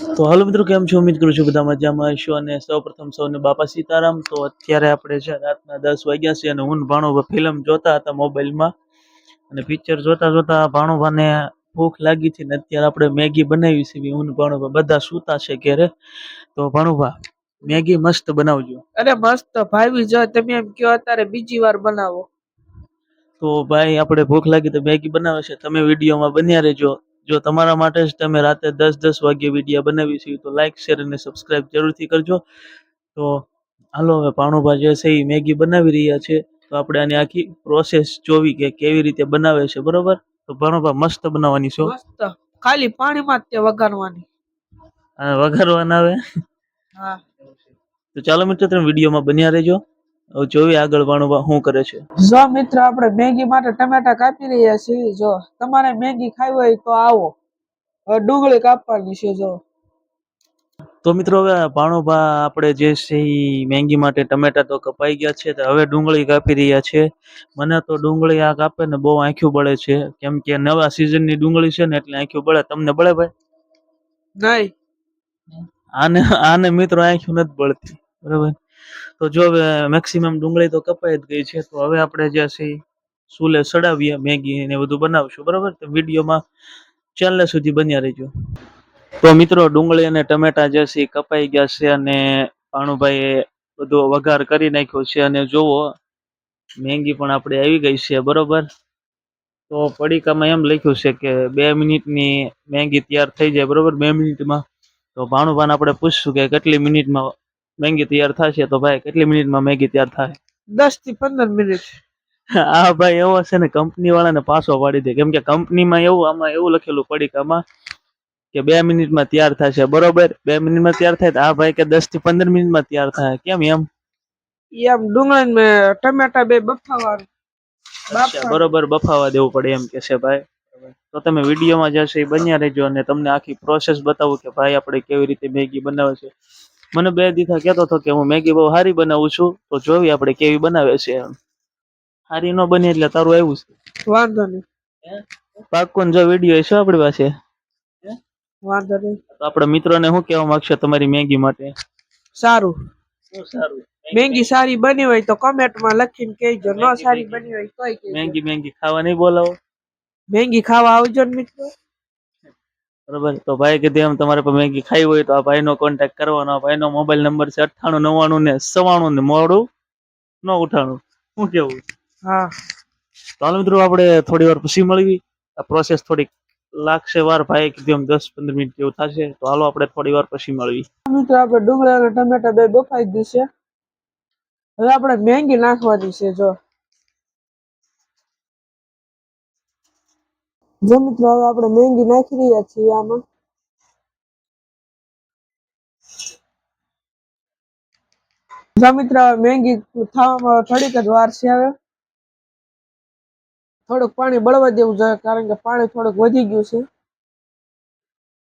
તો હાલો મિત્રો, કેમ છો? ઉમ્મીદ કરું છું બધા મજામાં હશો. અને સૌપ્રથમ સૌને બાપા સીતારામ. તો અત્યારે આપણે છે રાતના 10 વાગ્યા છે અને હું ને ભાણો ફિલ્મ જોતા હતા મોબાઈલમાં, અને પિક્ચર જોતા જોતા ભાણોભાને ભૂખ લાગી હતી ને અત્યારે આપણે મેગી બનાવી છે. હું ને ભાણોભા બધા સૂતા છે ઘરે. તો ભાણોભા, મેગી મસ્ત બનાવજો. અરે મસ્ત ભાવી, જો તમે એમ કયો અત્યારે બીજી વાર બનાવો. તો ભાઈ, આપણે ભૂખ લાગી તો મેગી બનાવે છે, તમે વિડીયોમાં બન્યા રહેજો. જો તમારા માટે જ તમે રાતે 10-10 વાગ્યે વિડીયો બનાવી છે, તો લાઈક શેર અને સબસ્ક્રાઇબ જરૂરથી કરજો. તો હાલો, હવે ભાણોભા જે છે એ મેગી બનાવી રહ્યા છે, તો આપણે આની આખી પ્રોસેસ જોવી કે કેવી રીતે બનાવે છે. બરોબર? તો ભાણોભા મસ્ત બનાવવાની છો. મસ્ત, ખાલી પાણીમાં જ તે વઘારવાની. અને વઘારવાના આવે. હા, તો ચાલો મિત્રો, તમે વિડીયોમાં બન્યા રહેજો. હવે જોઈએ આગળ ભાણોભા શું કરે છે. જો મિત્રો, આપણે મેગી માટે ટમેટા કાપી રહ્યા છીએ. જો તમારે મેગી ખાવી હોય તો આવો. હવે ડુંગળી કાપવાની છે. જો તો મિત્રો, હવે ભાણોભા આપણે જે છે એ મેગી માટે ટમેટા તો કપાઈ ગયા છે, તો હવે ડુંગળી કાપી રહ્યા છે. મને તો ડુંગળી આ કાપે ને બહુ આંખ્યું બળે છે, કેમ કે નવા સિઝનની ડુંગળી છે ને એટલે આંખ્યું બળે. તમને બળે ભાઈ? નહીં. આને આને મિત્રો આંખ્યું નથી બળતી. બરાબર? તો જો હવે મેક્સિમમ ડુંગળી તો કપાઈ જ ગઈ છે, તો હવે આપણે જે છે સુલે સડાવીએ, મેગી ને બધું બનાવશું. બરાબર? તો વિડીયોમાં છેલ્લે સુધી બન્યા રહેજો. તો મિત્રો, ડુંગળી અને ટમેટા જે છે કપાઈ ગયા છે, અને ભાણુભાઈએ બધો વઘાર કરી નાખ્યો છે. અને જોવો, મેગી પણ આપણે આવી ગઈ છે. બરોબર? તો પડીકામાં એમ લખ્યું છે કે 2 મિનિટની મેગી તૈયાર થઈ જાય. બરોબર? 2 મિનિટમાં. તો ભાણુભાને આપણે પૂછશું કે કેટલી મિનિટમાં મેગી તૈયાર થશે. તો ભાઈ, કેટલી મિનિટમાં મેગી તૈયાર થાય? 10 થી 15 મિનિટ. આ ભાઈ એવો છે ને, કંપની વાળાને પાછો પાડી દે. કેમ કે કંપનીમાં એવું, આમાં એવું લખેલું પડીકામાં કે 2 મિનિટમાં તૈયાર થશે. બરોબર? 2 મિનિટમાં તૈયાર થાય. તો આ ભાઈ કે 10 થી 15 મિનિટમાં તૈયાર થાય. કેમ એમ? એમ ડુંગળી ને ટમેટા બે બફાવાનું. અચ્છા, બરોબર, બફાવા દેવું પડે એમ કે છે ભાઈ. તો તમે વિડીયોમાં જશે એ બન્યા રહેજો, અને તમને આખી પ્રોસેસ બતાવું કે ભાઈ આપણે કેવી રીતે મેગી બનાવે છે. મને 2 દીથા કહેતો હતો કે હું મેગી બહુ સારી બનાવું છું, તો જોઈએ આપણે કેવી બનાવે છે. સારી ન બની એટલે તારું આવ્યું છે. વાંધો નહીં. પાક્કું જો વિડીયો છે આપણી પાસે. વાંધો નહીં. તો આપણા મિત્રોને શું કહેવા માંગશે તમારી મેગી માટે? સારું. શું સારું? મેગી સારી બની હોય તો કમેન્ટમાં લખીને કહેજો. ન સારી બની હોય તોય કહેજો. મેગી ખાવા નહીં બોલાવો. મેગી ખાવા આવજો ને મિત્રો. બરોબર? તો ભાઈ કીધું એમ તમારે પણ મેગી ખાઈ હોય તો આ ભાઈનો કોન્ટેક્ટ કરવાનો. ભાઈનો મોબાઈલ નંબર છે 9899 ને મોડું ન ઉઠાણું. શું કેવું? હા. તો હાલો મિત્રો, આપણે થોડી વાર પછી મળવી. આ પ્રોસેસ થોડીક લાગશે વાર. ભાઈ કીધું એમ 10-15 મિનિટ જેવું થશે. તો હાલો આપણે થોડી વાર પછી મળવી. મિત્રો, આપણે ડુંગળી અને ટમેટા બે બફાઈ ગયું છે. હવે આપણે મેગી નાખવાની છે. જો મિત્રો, હવે આપણે મેગી નાખી રહ્યા છીએ આમાં. જો મિત્રો, મેગી થવામાં થોડીક જ વાર છે. હવે થોડુંક પાણી બળવા દેવું જોઈએ, કારણ કે પાણી થોડુંક વધી ગયું છે.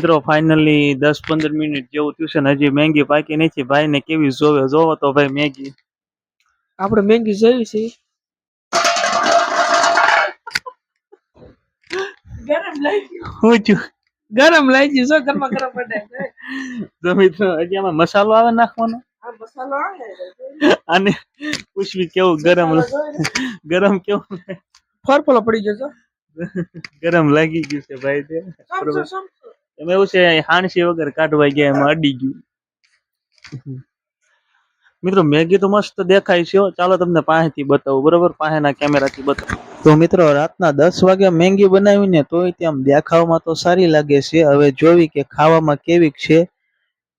મિત્રો, ફાઇનલી 10-15 મિનિટ જેવું થયું છે ને હજી મેગી પાકી નથી. ભાઈને કેવી જોવે, જોવો તો ભાઈ મેગી. આપણે મેગી જોઈ છે. ગરમ લાગી. હું છું ગરમ લાગી. જો ગરમા ગરમ બને. તો મિત્રો, હજી આમાં મસાલો આવે નાખવાનો. આ મસાલો આવે. અને પૂછવી કેવું ગરમ ગરમ કેવું ફરફલો પડી જશે. ગરમ લાગી ગયું છે ભાઈ. તે બરોબર. એમાં એવું છે, હાણસી વગર કાઢવા ગયા એમાં અડી ગયું. મિત્રો, મેગી તો મસ્ત દેખાય છે. ચાલો તમને પાસેથી બતાવું. બરોબર? પાસેના કેમેરાથી બતાવું. તો મિત્રો, રાતના 10 વાગ્યા મેગી બનાવીને તોય તેમ દેખાવમાં તો સારી લાગે છે. હવે જોવી કે ખાવામાં કેવી છે.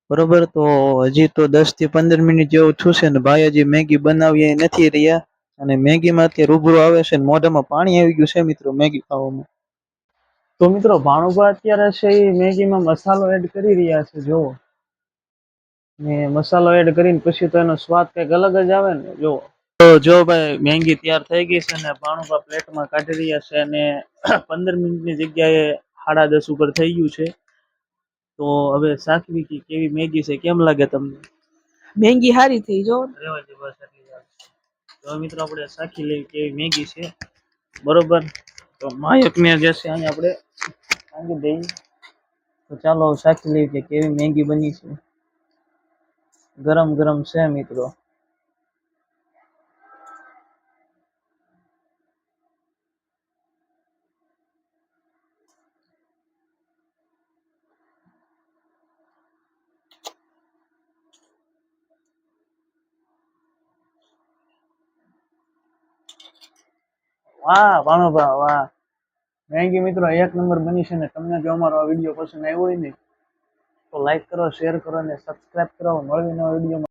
બરોબર? તો હજી તો 10 થી 15 મિનિટ જેવું થયું છે ને ભાઈ હજી મેગી બનાવી નથી રહ્યા. અને મેગીમાં અત્યારે રૂબરૂ આવે છે ને મોઢામાં પાણી આવી ગયું છે મિત્રો મેગી ખાવામાં. તો મિત્રો, ભાણુભા અત્યારે છે એ મેગીમાં મસાલો એડ કરી રહ્યા છે. જોવો, ને મસાલો એડ કરીને પછી તો એનો સ્વાદ કંઈક અલગ જ આવે ને. જો તો જો ભાઈ, મેગી તૈયાર થઈ ગઈ છે ને ભાણુભા પ્લેટમાં કાઢી રહ્યા છે. અને 15 મિનિટની જગ્યાએ 10:30 ઉપર થઈ ગયું છે. તો હવે સાકવી કે કેવી મેગી છે, કેમ લાગે તમને? મેગી સારી થઈ. જો રેવા દે બસ એટલી વાત. તો મિત્રો, આપણે સાખી લઈએ કેવી મેગી છે. બરોબર? તો માયકને જે છે અહીં આપણે માંગી દઈએ. તો તો ચાલો સાચી લઈએ કે કેવી મેગી બની છે. ગરમ ગરમ છે મિત્રો. વાહ ભાણુભા વાહ, મેગી મિત્રો એક નંબર બની છે. ને તમને જો અમારો આ વિડીયો પસંદ આવ્યો હોય ને તો લાઈક કરો, શેર કરો અને સબસ્ક્રાઇબ કરો. મળવી નવા વિડીયો.